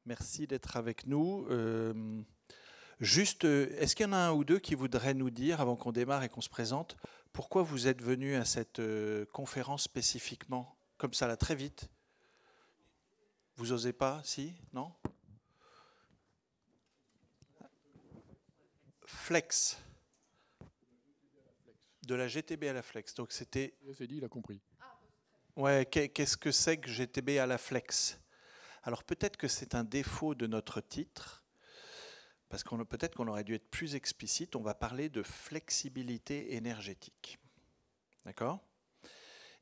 Merci d'être avec nous. Juste, est-ce qu'il y en a un ou deux qui voudraient nous dire, avant qu'on démarre et qu'on se présente, pourquoi vous êtes venu à cette conférence spécifiquement, comme ça, là, très vite? Vous osez pas? Si? Non? Flex. De la GTB à la Flex. Donc c'était... C'est dit, il a compris. Ouais, qu'est-ce que c'est que GTB à la Flex? Alors peut-être que c'est un défaut de notre titre, parce qu'on peut-être qu'on aurait dû être plus explicite. On va parler de flexibilité énergétique. D'accord?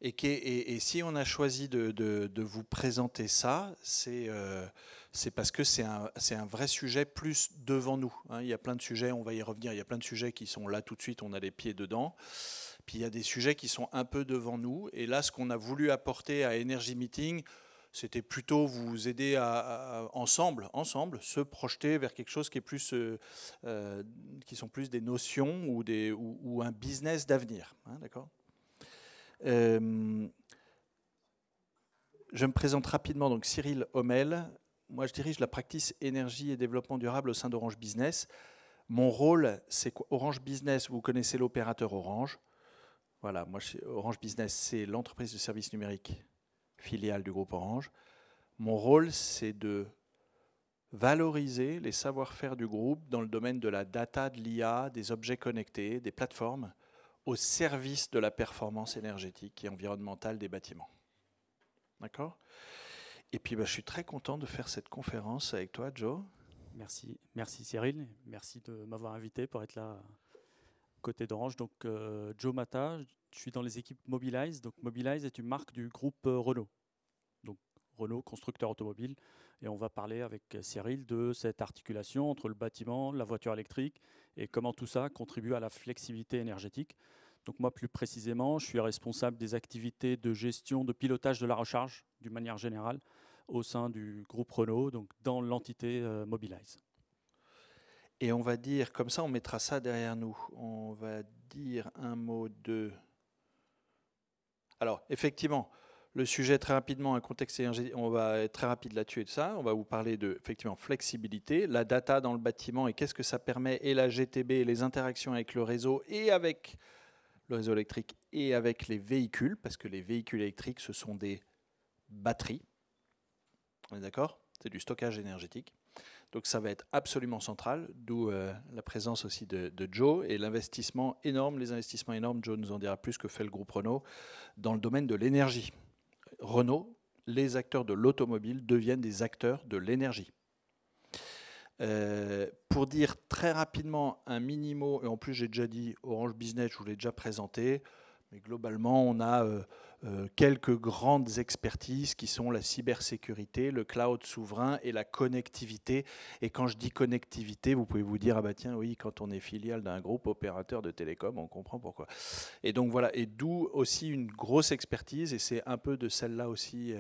Et si on a choisi de vous présenter ça, c'est parce que c'est un vrai sujet plus devant nous. Hein. Il y a plein de sujets, on va y revenir, il y a plein de sujets qui sont là tout de suite, on a les pieds dedans. Puis il y a des sujets qui sont un peu devant nous. Et là, ce qu'on a voulu apporter à Energy Meeting, c'était plutôt vous aider à ensemble, se projeter vers quelque chose qui est plus, qui sont plus des notions ou un business d'avenir. Hein, d'accord ? Je me présente rapidement, donc Cyril Hommel. Moi, je dirige la practice énergie et développement durable au sein d'Orange Business. Mon rôle, c'est quoi? Orange Business, vous connaissez l'opérateur Orange. Voilà, moi, Orange Business, c'est l'entreprise de services numériques filiale du groupe Orange. Mon rôle, c'est de valoriser les savoir-faire du groupe dans le domaine de la data, de l'IA, des objets connectés, des plateformes, au service de la performance énergétique et environnementale des bâtiments. D'accord ? Et puis, je suis très content de faire cette conférence avec toi, Joe. Merci Cyril, merci de m'avoir invité pour être là côté d'Orange. Donc Joe Mata, je suis dans les équipes Mobilize. Donc Mobilize est une marque du groupe Renault. Donc Renault, constructeur automobile. Et on va parler avec Cyril de cette articulation entre le bâtiment, la voiture électrique et comment tout ça contribue à la flexibilité énergétique. Donc moi, plus précisément, je suis responsable des activités de gestion, de pilotage de la recharge, d'une manière générale, au sein du groupe Renault, donc dans l'entité Mobilize. Et on va dire, comme ça on mettra ça derrière nous, on va dire un mot de... Alors, effectivement, le sujet très rapidement, un contexte énergétique, on va être très rapide là-dessus et tout ça. On va vous parler de, effectivement, flexibilité, la data dans le bâtiment et qu'est-ce que ça permet, et la GTB, et les interactions avec le réseau et avec le réseau électrique et avec les véhicules, parce que les véhicules électriques, ce sont des batteries. On est d'accord? C'est du stockage énergétique. Donc ça va être absolument central, d'où la présence aussi de Joe et l'investissement énorme, les investissements énormes, Joe nous en dira plus, que fait le groupe Renault dans le domaine de l'énergie. Renault, les acteurs de l'automobile deviennent des acteurs de l'énergie. Pour dire très rapidement un mini-mot, et en plus j'ai déjà dit Orange Business, je vous l'ai déjà présenté, mais globalement on a quelques grandes expertises qui sont la cybersécurité, le cloud souverain et la connectivité. Et quand je dis connectivité, vous pouvez vous dire, ah bah tiens, oui, quand on est filiale d'un groupe opérateur de télécom, on comprend pourquoi. Et donc voilà, et d'où aussi une grosse expertise, et c'est un peu de celle-là aussi,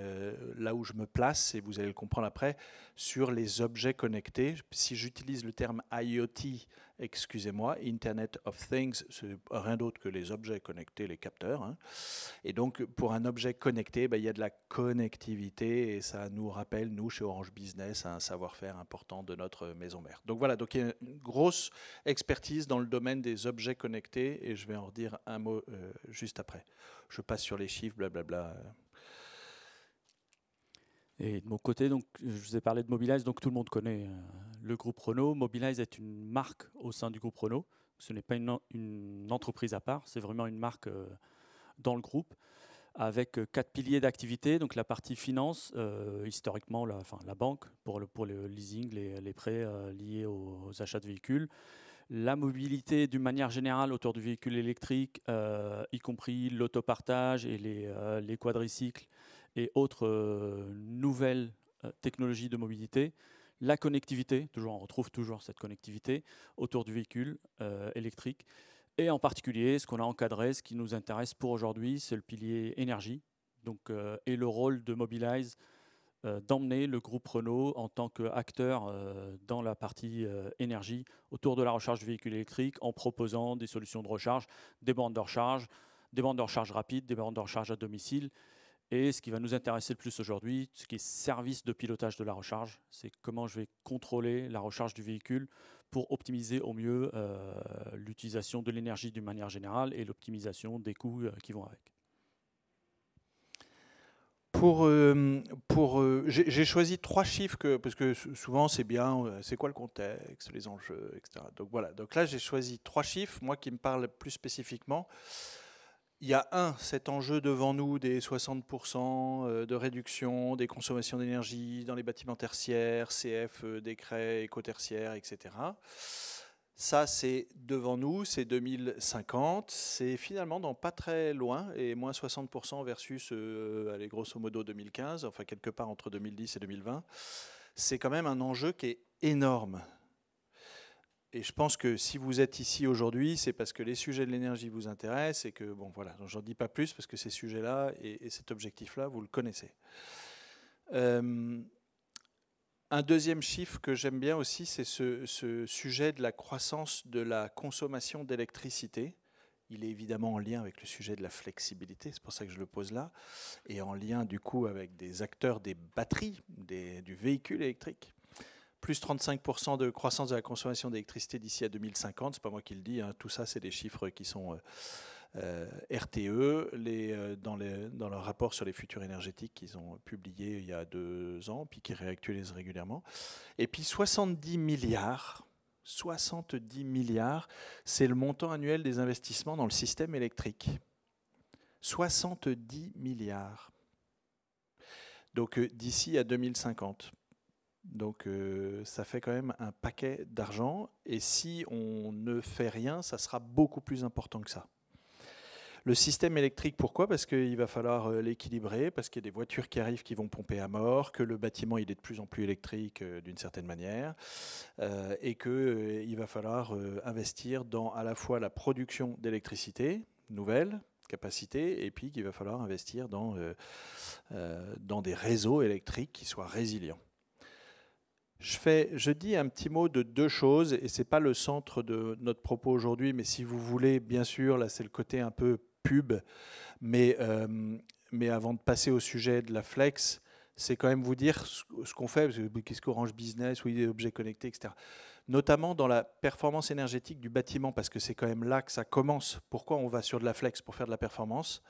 là où je me place, et vous allez le comprendre après, sur les objets connectés. Si j'utilise le terme IoT, excusez-moi, Internet of Things, c'est rien d'autre que les objets connectés, les capteurs. Hein. Et donc, pour un objet connecté, il y a de la connectivité et ça nous rappelle, nous, chez Orange Business, un savoir-faire important de notre maison mère. Donc voilà, donc il y a une grosse expertise dans le domaine des objets connectés et je vais en redire un mot juste après. Je passe sur les chiffres, blablabla. Et de mon côté, donc, je vous ai parlé de Mobilize, donc tout le monde connaît le groupe Renault. Mobilize est une marque au sein du groupe Renault. Ce n'est pas une entreprise à part, c'est vraiment une marque dans le groupe, avec 4 piliers d'activité. Donc la partie finance, historiquement la banque pour le leasing, les prêts liés aux achats de véhicules. La mobilité d'une manière générale autour du véhicule électrique, y compris l'autopartage et les quadricycles et autres nouvelles technologies de mobilité. La connectivité, on retrouve toujours cette connectivité autour du véhicule électrique. Et en particulier, ce qu'on a encadré, ce qui nous intéresse pour aujourd'hui, c'est le pilier énergie. Donc, et le rôle de Mobilize d'emmener le groupe Renault en tant qu'acteur dans la partie énergie autour de la recharge du véhicule électrique en proposant des solutions de recharge, des bornes de recharge rapides, des bornes de recharge à domicile Et ce qui va nous intéresser le plus aujourd'hui, ce qui est service de pilotage de la recharge, c'est comment je vais contrôler la recharge du véhicule pour optimiser au mieux l'utilisation de l'énergie d'une manière générale et l'optimisation des coûts qui vont avec. J'ai choisi 3 chiffres parce que souvent c'est bien, c'est quoi le contexte, les enjeux, etc. Donc voilà. Donc là j'ai choisi 3 chiffres, moi qui me parlent plus spécifiquement. Il y a cet enjeu devant nous des 60% de réduction des consommations d'énergie dans les bâtiments tertiaires, CF, décret, éco-tertiaire, etc. Ça, c'est devant nous, c'est 2050. C'est finalement dans pas très loin, et moins 60% versus, allez, grosso modo 2015, enfin quelque part entre 2010 et 2020. C'est quand même un enjeu qui est énorme. Et je pense que si vous êtes ici aujourd'hui, c'est parce que les sujets de l'énergie vous intéressent et que, bon voilà, j'en dis pas plus parce que ces sujets-là et cet objectif-là, vous le connaissez. Un deuxième chiffre que j'aime bien aussi, c'est ce sujet de la croissance de la consommation d'électricité. Il est évidemment en lien avec le sujet de la flexibilité, c'est pour ça que je le pose là, et en lien du coup avec des acteurs des batteries, du véhicule électrique. Plus 35% de croissance de la consommation d'électricité d'ici à 2050, c'est pas moi qui le dis, hein, tout ça c'est des chiffres qui sont RTE, dans leur rapport sur les futurs énergétiques qu'ils ont publié il y a 2 ans, puis qui réactualisent régulièrement. Et puis 70 milliards, c'est le montant annuel des investissements dans le système électrique. 70 milliards. Donc d'ici à 2050. Donc ça fait quand même un paquet d'argent. Et si on ne fait rien, ça sera beaucoup plus important que ça. Le système électrique, pourquoi? Parce qu'il va falloir l'équilibrer, parce qu'il y a des voitures qui arrivent qui vont pomper à mort, que le bâtiment il est de plus en plus électrique d'une certaine manière, et qu'il va falloir investir dans à la fois la production d'électricité nouvelle, capacité, et puis qu'il va falloir investir dans des réseaux électriques qui soient résilients. Je dis un petit mot de 2 choses, et ce n'est pas le centre de notre propos aujourd'hui, mais si vous voulez, bien sûr, là c'est le côté un peu pub, mais avant de passer au sujet de la flex, c'est quand même vous dire ce qu'on fait, qu'est-ce qu'Orange Business, oui, les objets connectés, etc. Notamment dans la performance énergétique du bâtiment, parce que c'est quand même là que ça commence. Pourquoi on va sur de la flex? Pour faire de la performance,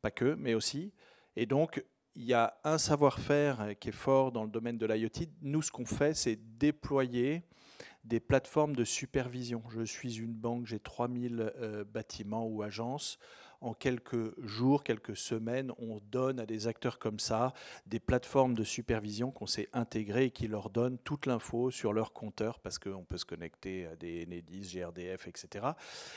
pas que, mais aussi. Et donc, il y a un savoir-faire qui est fort dans le domaine de l'IoT. Nous, ce qu'on fait, c'est déployer des plateformes de supervision. Je suis une banque, j'ai 3000 bâtiments ou agences. En quelques jours, quelques semaines, on donne à des acteurs comme ça des plateformes de supervision qu'on s'est intégrées et qui leur donnent toute l'info sur leur compteur, parce qu'on peut se connecter à des Enedis, GRDF, etc.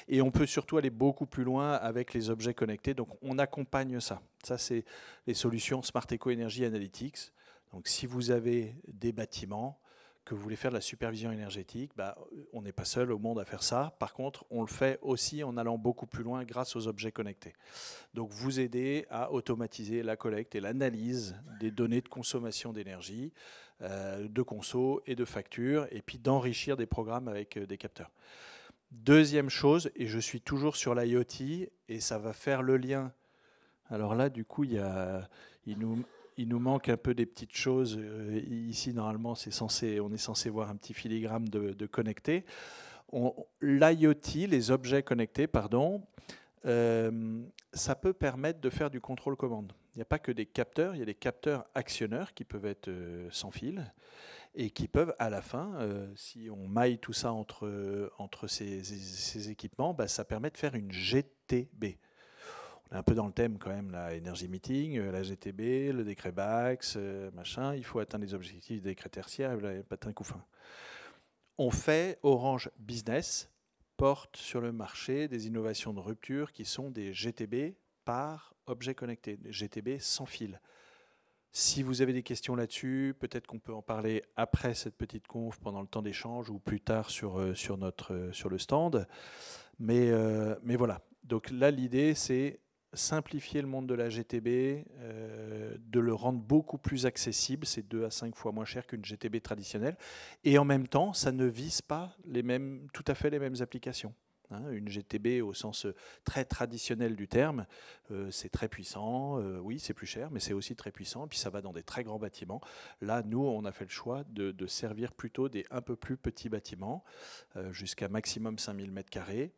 Et on peut surtout aller beaucoup plus loin avec les objets connectés. Donc on accompagne ça. Ça, c'est les solutions Smart Eco Energy Analytics. Donc si vous avez des bâtiments, que vous voulez faire de la supervision énergétique, on n'est pas seul au monde à faire ça. Par contre, on le fait aussi en allant beaucoup plus loin grâce aux objets connectés. Donc, vous aider à automatiser la collecte et l'analyse des données de consommation d'énergie, de conso et de facture, et puis d'enrichir des programmes avec des capteurs. Deuxième chose, et je suis toujours sur l'IoT, et ça va faire le lien. Alors là, du coup, il nous manque un peu des petites choses. Ici, normalement, on est censé voir un petit filigrane de connecté. L'IoT, les objets connectés, pardon, ça peut permettre de faire du contrôle-commande. Il n'y a pas que des capteurs, il y a des capteurs actionneurs qui peuvent être sans fil et qui peuvent, à la fin, si on maille tout ça entre ces équipements, ça permet de faire une GTB. On est un peu dans le thème quand même, la Energy Meeting, la GTB, le décret BAX, machin. Il faut atteindre les objectifs du décret tertiaire, pas de coup fin. On fait Orange Business, porte sur le marché des innovations de rupture qui sont des GTB par objet connecté, des GTB sans fil. Si vous avez des questions là-dessus, peut-être qu'on peut en parler après cette petite conf, pendant le temps d'échange ou plus tard sur le stand. Mais voilà. Donc là, l'idée, c'est simplifier le monde de la GTB, de le rendre beaucoup plus accessible, c'est 2 à 5 fois moins cher qu'une GTB traditionnelle, et en même temps, ça ne vise pas tout à fait les mêmes applications. Une GTB au sens très traditionnel du terme, c'est très puissant, oui c'est plus cher, mais c'est aussi très puissant, et puis ça va dans des très grands bâtiments. Là, nous, on a fait le choix de servir plutôt des un peu plus petits bâtiments, jusqu'à maximum 5000 m²,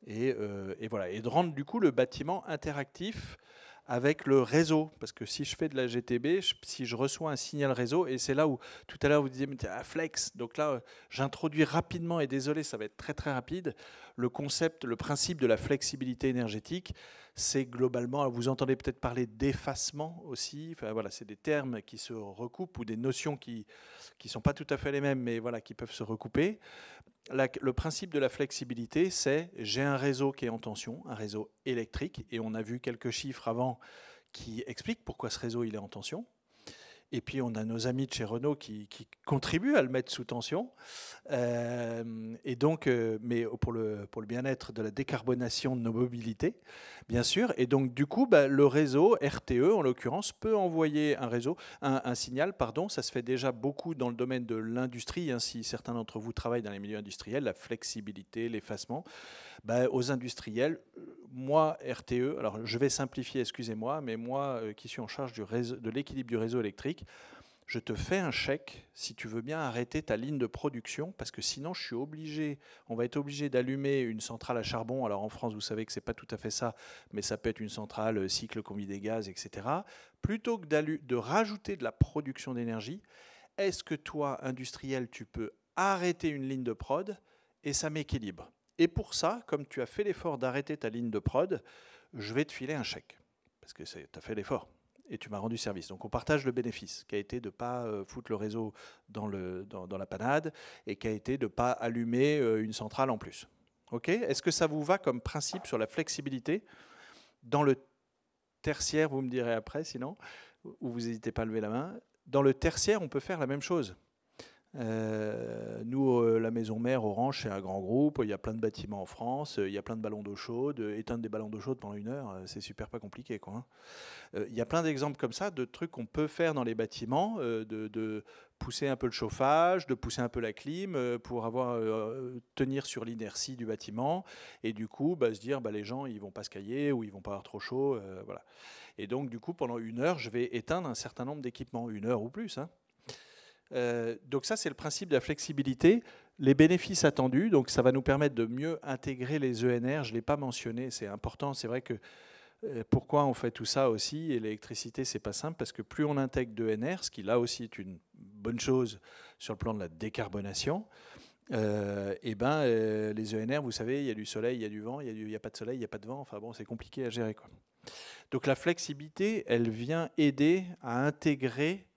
et voilà, et de rendre du coup le bâtiment interactif avec le réseau, parce que si je fais de la GTB, si je reçois un signal réseau, et c'est là où tout à l'heure vous disiez mais flex, donc là j'introduis rapidement, et désolé ça va être très très rapide, le concept, le principe de la flexibilité énergétique. C'est globalement, vous entendez peut-être parler d'effacement aussi, enfin voilà, c'est des termes qui se recoupent, ou des notions qui sont pas tout à fait les mêmes, mais voilà, qui peuvent se recouper. Le principe de la flexibilité, c'est j'ai un réseau qui est en tension, un réseau électrique, et on a vu quelques chiffres avant qui expliquent pourquoi ce réseau il est en tension. Et puis on a nos amis de chez Renault qui contribuent à le mettre sous tension. Et donc, mais pour le bien-être de la décarbonation de nos mobilités, bien sûr. Et donc du coup, le réseau RTE, en l'occurrence, peut envoyer un signal. Pardon, ça se fait déjà beaucoup dans le domaine de l'industrie. Si certains d'entre vous travaillent dans les milieux industriels, la flexibilité, l'effacement. Aux industriels, moi, RTE, alors je vais simplifier, excusez-moi, mais moi qui suis en charge de l'équilibre du réseau électrique, je te fais un chèque si tu veux bien arrêter ta ligne de production, parce que sinon on va être obligé d'allumer une centrale à charbon. Alors en France, vous savez que ce n'est pas tout à fait ça, mais ça peut être une centrale cycle combi des gaz, etc. Plutôt que de rajouter de la production d'énergie, est-ce que toi, industriel, tu peux arrêter une ligne de prod et ça m'équilibre? Et pour ça, comme tu as fait l'effort d'arrêter ta ligne de prod, je vais te filer un chèque. Parce que tu as fait l'effort et tu m'as rendu service. Donc on partage le bénéfice, qui a été de ne pas foutre le réseau dans la panade, et qui a été de ne pas allumer une centrale en plus. Ok ? Est-ce que ça vous va comme principe sur la flexibilité? Dans le tertiaire, vous me direz après, sinon, ou vous n'hésitez pas à lever la main. Dans le tertiaire, on peut faire la même chose. Nous, la maison mère Orange, c'est un grand groupe, il y a plein de bâtiments en France, il y a plein de ballons d'eau chaude, éteindre des ballons d'eau chaude pendant 1 heure, c'est super pas compliqué, quoi. Il y a plein d'exemples comme ça, de trucs qu'on peut faire dans les bâtiments, de pousser un peu le chauffage, de pousser un peu la clim, pour tenir sur l'inertie du bâtiment, et du coup se dire les gens ils vont pas se cailler, ou ils vont pas avoir trop chaud, voilà. Et donc du coup pendant 1 heure, je vais éteindre un certain nombre d'équipements, 1 heure ou plus, hein. Donc ça, c'est le principe de la flexibilité. Les bénéfices attendus, donc ça va nous permettre de mieux intégrer les ENR. Je ne l'ai pas mentionné, c'est important. C'est vrai que pourquoi on fait tout ça aussi, et l'électricité, c'est pas simple, parce que plus on intègre d'ENR, ce qui là aussi est une bonne chose sur le plan de la décarbonation, les ENR, vous savez, il y a du soleil, il y a du vent, il n'y a pas de soleil, il n'y a pas de vent, enfin bon, c'est compliqué à gérer, quoi. Donc la flexibilité, elle vient aider à intégrer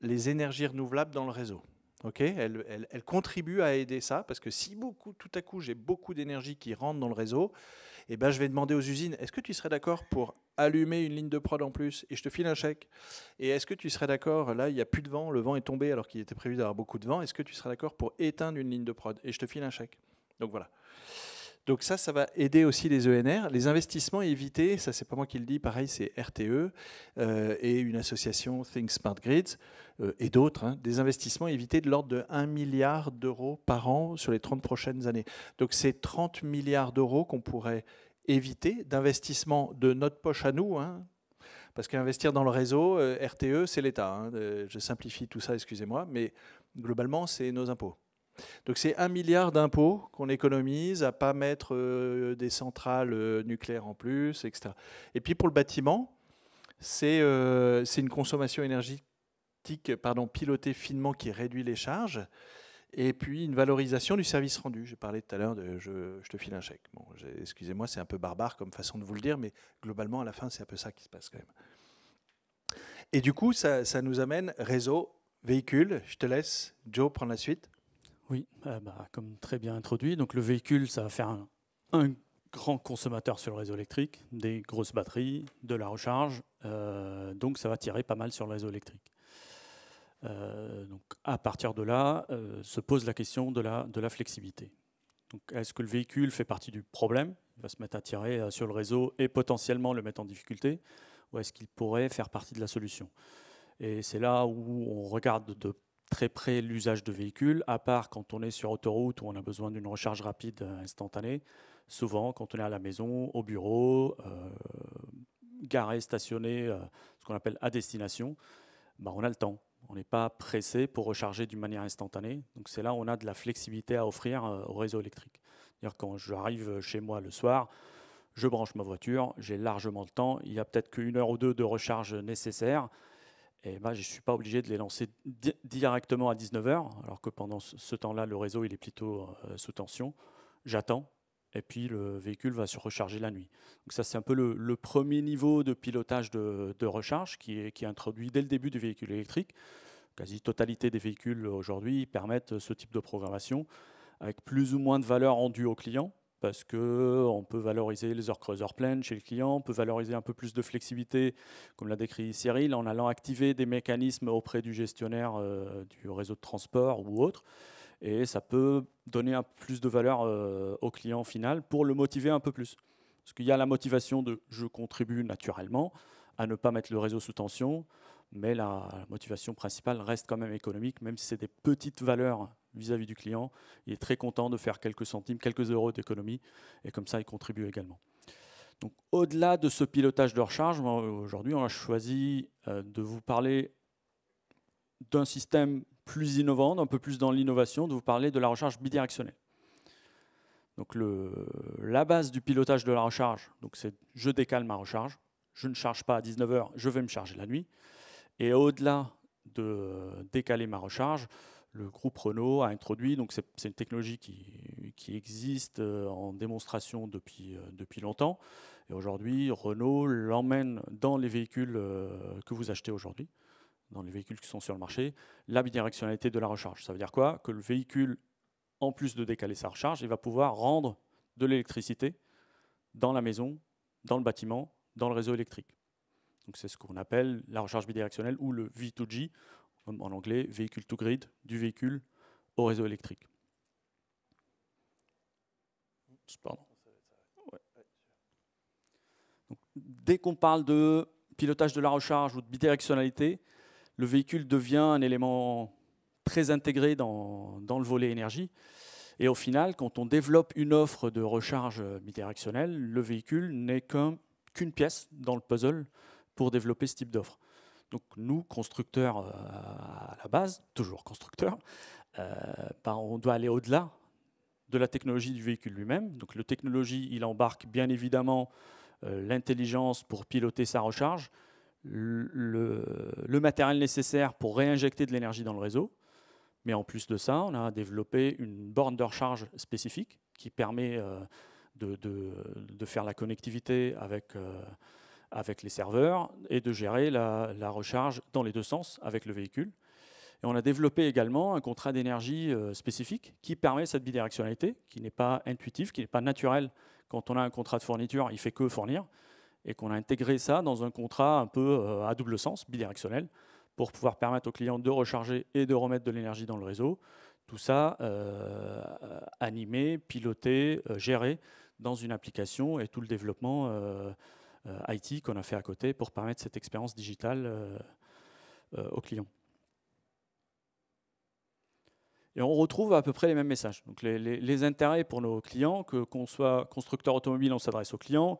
les énergies renouvelables dans le réseau. Okay, elle contribue à aider ça, parce que si tout à coup j'ai beaucoup d'énergie qui rentre dans le réseau, je vais demander aux usines, est-ce que tu serais d'accord pour allumer une ligne de prod en plus, et je te file un chèque? Et est-ce que tu serais d'accord, là il n'y a plus de vent, le vent est tombé alors qu'il était prévu d'avoir beaucoup de vent, est-ce que tu serais d'accord pour éteindre une ligne de prod, et je te file un chèque? Donc voilà. Donc ça va aider aussi les ENR. Les investissements évités, ça c'est pas moi qui le dis, pareil c'est RTE et une association Think Smart Grids et d'autres, des investissements évités de l'ordre de 1 milliard d'euros par an sur les 30 prochaines années. Donc c'est 30 milliards d'euros qu'on pourrait éviter d'investissement de notre poche à nous, parce qu'investir dans le réseau, RTE c'est l'État. Je simplifie tout ça, excusez-moi, mais globalement c'est nos impôts. Donc c'est 1 milliard d'impôts qu'on économise à ne pas mettre des centrales nucléaires en plus, etc. Et puis pour le bâtiment, c'est une consommation énergétique pilotée finement qui réduit les charges, et puis une valorisation du service rendu. J'ai parlé tout à l'heure de je te file un chèque. Bon, excusez-moi, c'est un peu barbare comme façon de vous le dire, mais globalement à la fin c'est un peu ça qui se passe quand même. Et du coup ça nous amène réseau, véhicule. Je te laisse, Joe, prendre la suite. Oui, comme très bien introduit, donc le véhicule, ça va faire un grand consommateur sur le réseau électrique, des grosses batteries, de la recharge, donc ça va tirer pas mal sur le réseau électrique. Donc à partir de là, se pose la question de la flexibilité. Donc est-ce que le véhicule fait partie du problème? Il va se mettre à tirer sur le réseau et potentiellement le mettre en difficulté, ou est-ce qu'il pourrait faire partie de la solution? Et c'est là où on regarde de très près l'usage de véhicules, à part quand on est sur autoroute où on a besoin d'une recharge rapide instantanée. Souvent, quand on est à la maison, au bureau, garé, stationné, ce qu'on appelle à destination, ben, on a le temps. On n'est pas pressé pour recharger d'une manière instantanée. Donc c'est là où on a de la flexibilité à offrir au réseau électrique. C'est-à-dire quand j'arrive chez moi le soir, je branche ma voiture, j'ai largement le temps. Il y a peut-être qu'une heure ou deux de recharge nécessaire. Et ben, je ne suis pas obligé de les lancer directement à 19 h, alors que pendant ce temps-là, le réseau il est plutôt sous tension. J'attends, et puis le véhicule va se recharger la nuit. Donc ça, c'est un peu le premier niveau de pilotage de recharge qui est introduit dès le début du véhicule électrique. Quasi totalité des véhicules aujourd'hui permettent ce type de programmation, avec plus ou moins de valeur rendue au client, parce qu'on peut valoriser les heures creuses, heures pleines chez le client, on peut valoriser un peu plus de flexibilité, comme l'a décrit Cyril, en allant activer des mécanismes auprès du gestionnaire du réseau de transport ou autre. Et ça peut donner un peu plus de valeur au client final pour le motiver un peu plus. Parce qu'il y a la motivation de « je contribue naturellement » à ne pas mettre le réseau sous tension, mais la motivation principale reste quand même économique, même si c'est des petites valeurs vis-à-vis du client. Il est très content de faire quelques centimes, quelques euros d'économie, et comme ça, il contribue également. Donc, au-delà de ce pilotage de recharge, aujourd'hui, on a choisi de vous parler d'un système plus innovant, un peu plus dans l'innovation, de vous parler de la recharge bidirectionnelle. Donc la base du pilotage de la recharge, c'est je décale ma recharge, je ne charge pas à 19 h, je vais me charger la nuit. Et au-delà de décaler ma recharge, le groupe Renault a introduit, donc c'est une technologie qui existe en démonstration depuis longtemps. Et aujourd'hui, Renault l'emmène dans les véhicules que vous achetez aujourd'hui, dans les véhicules qui sont sur le marché, la bidirectionnalité de la recharge. Ça veut dire quoi? Que le véhicule, en plus de décaler sa recharge, il va pouvoir rendre de l'électricité dans la maison, dans le bâtiment, dans le réseau électrique. Donc c'est ce qu'on appelle la recharge bidirectionnelle ou le V2G, en anglais, Vehicle to Grid, du véhicule au réseau électrique. Pardon. Ouais. Donc, dès qu'on parle de pilotage de la recharge ou de bidirectionnalité, le véhicule devient un élément très intégré dans le volet énergie. Et au final, quand on développe une offre de recharge bidirectionnelle, le véhicule n'est qu'une pièce dans le puzzle pour développer ce type d'offre. Donc nous, constructeurs à la base, toujours constructeurs, on doit aller au-delà de la technologie du véhicule lui-même. Donc la technologie, il embarque bien évidemment l'intelligence pour piloter sa recharge, le matériel nécessaire pour réinjecter de l'énergie dans le réseau. Mais en plus de ça, on a développé une borne de recharge spécifique qui permet de faire la connectivité avec les serveurs et de gérer la recharge dans les deux sens avec le véhicule. Et on a développé également un contrat d'énergie spécifique qui permet cette bidirectionnalité, qui n'est pas intuitive, qui n'est pas naturelle. Quand on a un contrat de fourniture, il ne fait que fournir. Et qu'on a intégré ça dans un contrat un peu à double sens, bidirectionnel, pour pouvoir permettre aux clients de recharger et de remettre de l'énergie dans le réseau. Tout ça animé, piloté, géré dans une application et tout le développement IT qu'on a fait à côté pour permettre cette expérience digitale aux clients. Et on retrouve à peu près les mêmes messages. Donc les intérêts pour nos clients, qu'on soit constructeur automobile, on s'adresse aux clients,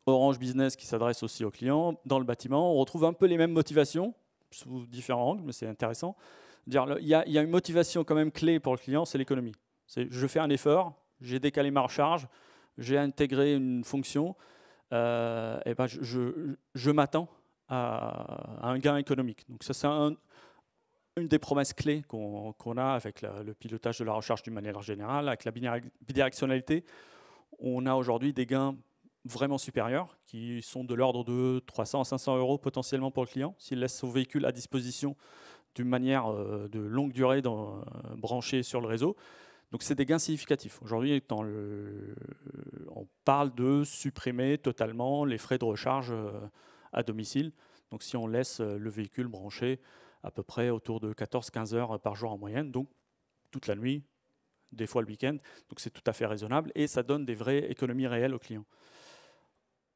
Orange Business qui s'adresse aussi aux clients, dans le bâtiment, on retrouve un peu les mêmes motivations, sous différents angles, mais c'est intéressant. Il y a une motivation quand même clé pour le client, c'est l'économie. Je fais un effort, j'ai décalé ma recharge, j'ai intégré une fonction, et ben je m'attends à un gain économique. Donc ça, c'est une des promesses clés qu'on a avec le pilotage de la recharge d'une manière générale, avec la bidirectionnalité. On a aujourd'hui des gains vraiment supérieurs qui sont de l'ordre de 300 à 500 € potentiellement pour le client s'il laisse son véhicule à disposition d'une manière de longue durée branché sur le réseau. Donc c'est des gains significatifs. Aujourd'hui, on parle de supprimer totalement les frais de recharge à domicile. Donc si on laisse le véhicule branché à peu près autour de 14-15 heures par jour en moyenne, donc toute la nuit, des fois le week-end. Donc c'est tout à fait raisonnable et ça donne des vraies économies réelles aux clients.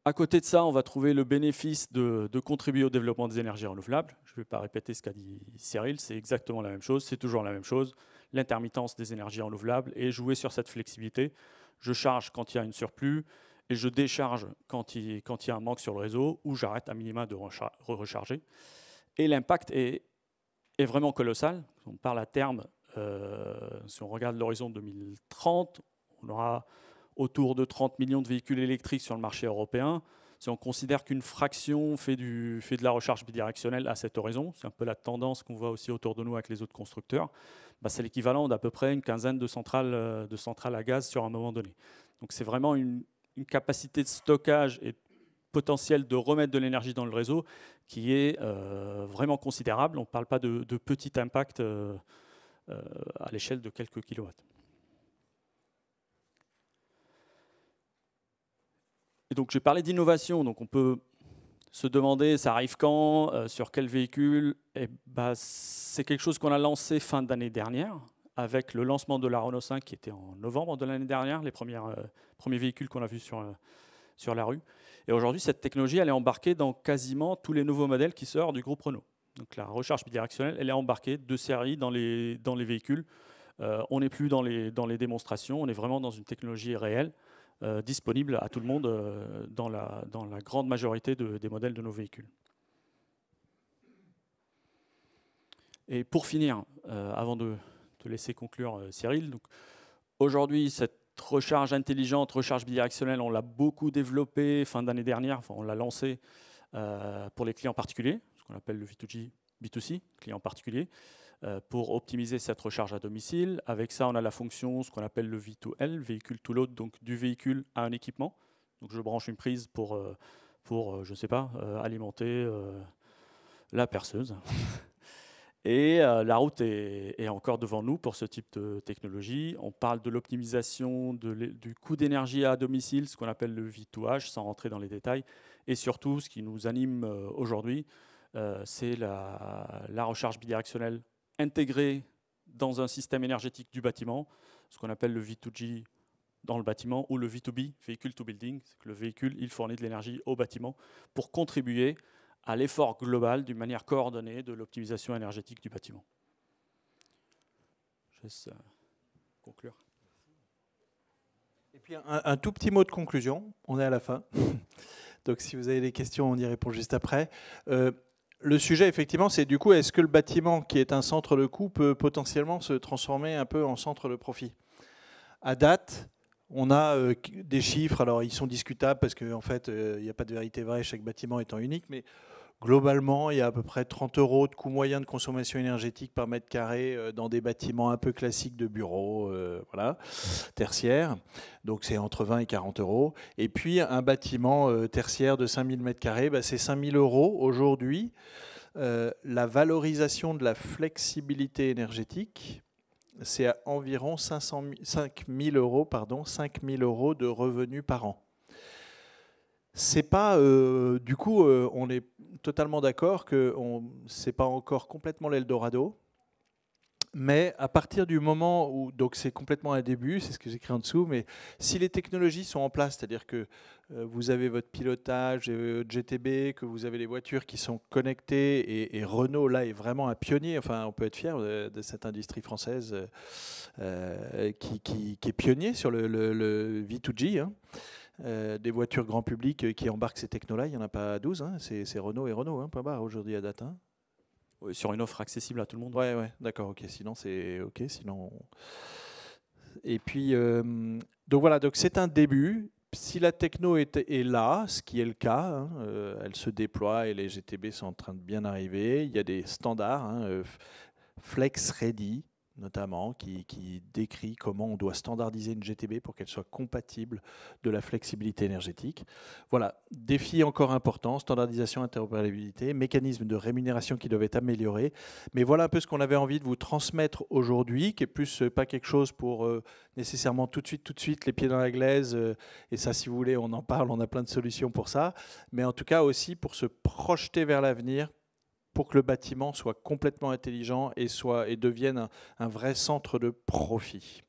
À côté de ça, on va trouver le bénéfice de contribuer au développement des énergies renouvelables. Je ne vais pas répéter ce qu'a dit Cyril, c'est exactement la même chose, c'est toujours la même chose. L'intermittence des énergies renouvelables et jouer sur cette flexibilité. Je charge quand il y a une surplus et je décharge quand il y a un manque sur le réseau ou j'arrête à minima de recharger. Et l'impact est vraiment colossal. On parle à terme, si on regarde l'horizon 2030, on aura autour de 30 millions de véhicules électriques sur le marché européen. Si on considère qu'une fraction fait de la recharge bidirectionnelle à cet horizon, c'est un peu la tendance qu'on voit aussi autour de nous avec les autres constructeurs, bah c'est l'équivalent d'à peu près une quinzaine de centrales à gaz sur un moment donné. Donc c'est vraiment une capacité de stockage et potentiel de remettre de l'énergie dans le réseau qui est vraiment considérable. On ne parle pas de petit impact à l'échelle de quelques kilowatts. Et donc, j'ai parlé d'innovation, donc on peut se demander, ça arrive quand, sur quel véhicule? Et bah, c'est quelque chose qu'on a lancé fin d'année dernière, avec le lancement de la Renault 5 qui était en novembre de l'année dernière, les premiers véhicules qu'on a vus sur la rue. Et aujourd'hui, cette technologie, elle est embarquée dans quasiment tous les nouveaux modèles qui sortent du groupe Renault. Donc la recharge bidirectionnelle, elle est embarquée de série dans les véhicules. On n'est plus dans les démonstrations, on est vraiment dans une technologie réelle, disponible à tout le monde dans la grande majorité des modèles de nos véhicules. Et pour finir, avant de te laisser conclure Cyril, aujourd'hui cette recharge intelligente, recharge bidirectionnelle, on l'a beaucoup développée fin d'année dernière, enfin, on l'a lancée pour les clients particuliers, ce qu'on appelle le V2G, B2C, clients particuliers, pour optimiser cette recharge à domicile. Avec ça, on a la fonction, ce qu'on appelle le V2L, véhicule to load, donc du véhicule à un équipement. Donc je branche une prise pour je ne sais pas, alimenter la perceuse. Et la route est encore devant nous pour ce type de technologie. On parle de l'optimisation du coût d'énergie à domicile, ce qu'on appelle le V2H, sans rentrer dans les détails. Et surtout, ce qui nous anime aujourd'hui, c'est la recharge bidirectionnelle intégrée dans un système énergétique du bâtiment, ce qu'on appelle le V2G dans le bâtiment, ou le V2B, véhicule to building, c'est que le véhicule, il fournit de l'énergie au bâtiment pour contribuer à l'effort global d'une manière coordonnée de l'optimisation énergétique du bâtiment. Je laisse conclure. Et puis un tout petit mot de conclusion, on est à la fin. Donc si vous avez des questions, on y répond juste après. Le sujet, effectivement, c'est du coup, est-ce que le bâtiment qui est un centre de coût peut potentiellement se transformer un peu en centre de profit? À date, on a des chiffres, alors ils sont discutables parce qu'en fait, il n'y a pas de vérité vraie, chaque bâtiment étant unique, mais globalement, il y a à peu près 30 € de coût moyen de consommation énergétique par mètre carré dans des bâtiments un peu classiques de bureaux, voilà, tertiaires. Donc c'est entre 20 et 40 €. Et puis un bâtiment tertiaire de 5000 mètres carrés, bah, c'est 5000 € aujourd'hui. La valorisation de la flexibilité énergétique, c'est à environ 5000 € de revenus par an. C'est pas, du coup, on est totalement d'accord que c'est pas encore complètement l'Eldorado, mais à partir du moment où, donc c'est complètement un début, c'est ce que j'écris en dessous, mais si les technologies sont en place, c'est-à-dire que vous avez votre pilotage, votre GTB, que vous avez les voitures qui sont connectées, et Renault là est vraiment un pionnier, enfin on peut être fier de cette industrie française qui est pionnier sur le V2G, hein. Des voitures grand public qui embarquent ces technos-là, il n'y en a pas 12, hein. C'est Renault et Renault, hein, point barre aujourd'hui à date. Hein. Oui, sur une offre accessible à tout le monde. Ouais, d'accord, ok. Sinon, c'est ok. Sinon, et puis, donc voilà, donc c'est un début. Si la techno est là, ce qui est le cas, hein, elle se déploie et les GTB sont en train de bien arriver. Il y a des standards, hein, Flex Ready, notamment, qui décrit comment on doit standardiser une GTB pour qu'elle soit compatible de la flexibilité énergétique. Voilà, défi encore important, standardisation, interopérabilité, mécanismes de rémunération qui doivent être améliorés. Mais voilà un peu ce qu'on avait envie de vous transmettre aujourd'hui, qui est plus pas quelque chose pour nécessairement tout de suite, les pieds dans la glaise. Et ça, si vous voulez, on en parle, on a plein de solutions pour ça. Mais en tout cas aussi pour se projeter vers l'avenir, pour que le bâtiment soit complètement intelligent et devienne un vrai centre de profit.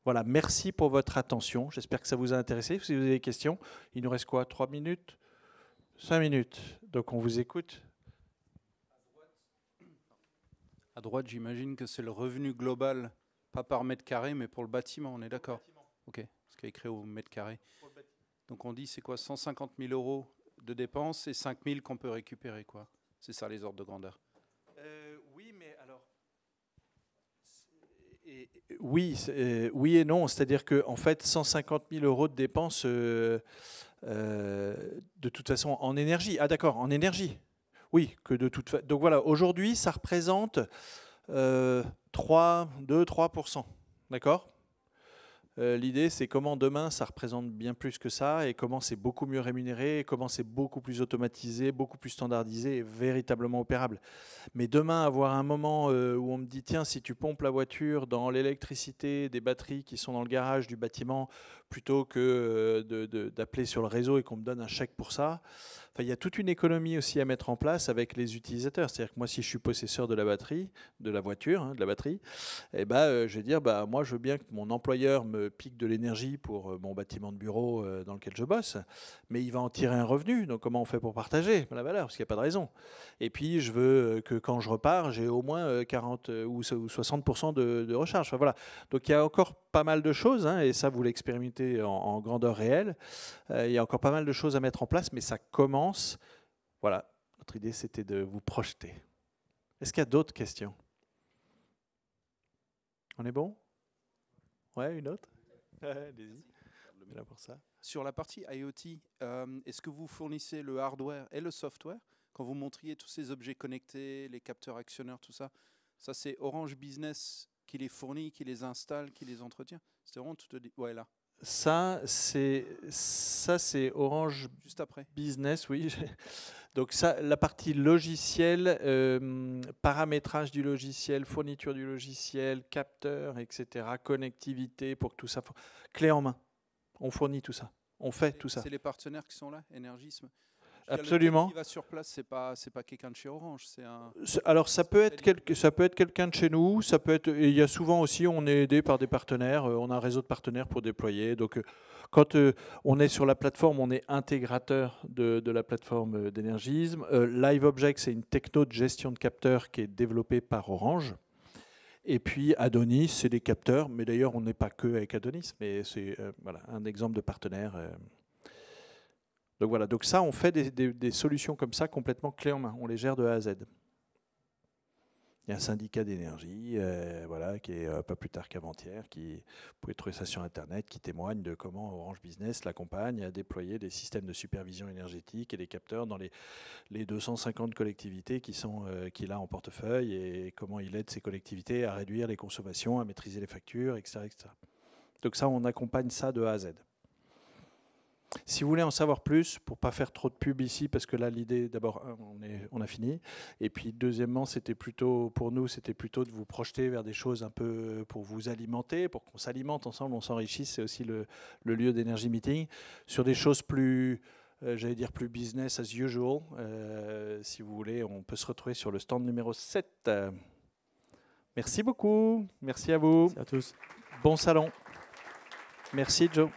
Voilà, merci pour votre attention. J'espère que ça vous a intéressé. Si vous avez des questions, il nous reste quoi? 3 minutes? 5 minutes. Donc on vous écoute. À droite, j'imagine que c'est le revenu global, pas par mètre carré, mais pour le bâtiment, on est d'accord? Ok, ce qui est écrit au mètre carré. Donc on dit c'est quoi, 150 000 € de dépenses et 5 000 qu'on peut récupérer, quoi. C'est ça les ordres de grandeur. Oui, mais alors... oui et non. C'est-à-dire que en fait, 150 000 € de dépenses, de toute façon, en énergie. Ah d'accord, en énergie. Oui, que de toute façon. Donc voilà, aujourd'hui, ça représente 2-3%. D'accord? L'idée, c'est comment demain, ça représente bien plus que ça, et comment c'est beaucoup mieux rémunéré, et comment c'est beaucoup plus automatisé, beaucoup plus standardisé et véritablement opérable. Mais demain, avoir un moment où on me dit, tiens, si tu pompes la voiture dans l'électricité des batteries qui sont dans le garage du bâtiment, plutôt que d'appeler sur le réseau et qu'on me donne un chèque pour ça, enfin, il y a toute une économie aussi à mettre en place avec les utilisateurs. C'est-à-dire que moi, si je suis possesseur de la batterie, de la voiture, hein, de la batterie, eh ben, je vais dire, bah, moi, je veux bien que mon employeur me pique de l'énergie pour mon bâtiment de bureau dans lequel je bosse, mais il va en tirer un revenu. Donc, comment on fait pour partager la valeur? Parce qu'il n'y a pas de raison. Et puis, je veux que quand je repars, j'ai au moins 40 ou 60% de recharge. Enfin, voilà. Donc, il y a encore pas mal de choses, hein, et ça, vous l'expérimentez en grandeur réelle. Il y a encore pas mal de choses à mettre en place, mais ça commence. Voilà, notre idée, c'était de vous projeter. Est-ce qu'il y a d'autres questions? On est bon? Ouais, une autre? Allez-y. On est là pour ça. Sur la partie IoT, est-ce que vous fournissez le hardware et le software? Quand vous montriez tous ces objets connectés, les capteurs actionneurs, tout ça, ça c'est Orange Business qui les fournit, qui les installe, qui les entretient? C'est vraiment tout... Ouais, là. Ça, c'est Orange Juste après. Business, oui. Donc ça, la partie logiciel, paramétrage du logiciel, fourniture du logiciel, capteur, etc., connectivité pour que tout ça, clé en main. On fournit tout ça. On fait tout ça. C'est les partenaires qui sont là, Énergisme. Absolument. Qui va sur place, c'est pas quelqu'un de chez Orange, c'est un. Alors ça peut être quelqu'un de chez nous, ça peut être. Et il y a souvent aussi, on est aidé par des partenaires. On a un réseau de partenaires pour déployer. Donc quand on est sur la plateforme, on est intégrateur de la plateforme d'Énergisme. LiveObject, c'est une techno de gestion de capteurs qui est développée par Orange. Et puis Adonis, c'est des capteurs. Mais d'ailleurs, on n'est pas que avec Adonis, mais c'est voilà, un exemple de partenaire. Donc voilà, donc ça, on fait des solutions comme ça complètement clés en main. On les gère de A à Z. Il y a un syndicat d'énergie, voilà, qui est pas plus tard qu'avant-hier, vous pouvez trouver ça sur Internet, qui témoigne de comment Orange Business l'accompagne à déployer des systèmes de supervision énergétique et des capteurs dans les 250 collectivités qu'il a en portefeuille, et comment il aide ces collectivités à réduire les consommations, à maîtriser les factures, etc., etc. Donc ça, on accompagne ça de A à Z. Si vous voulez en savoir plus, pour ne pas faire trop de pub ici, parce que là, l'idée, d'abord, on a fini. Et puis, deuxièmement, pour nous, c'était plutôt de vous projeter vers des choses un peu pour vous alimenter, pour qu'on s'alimente ensemble, on s'enrichisse. C'est aussi le lieu d'Energy Meeting. Sur des choses plus, j'allais dire, plus business as usual. Si vous voulez, on peut se retrouver sur le stand numéro 7. Merci beaucoup. Merci à vous. Merci à tous. Bon salon. Merci, Joe.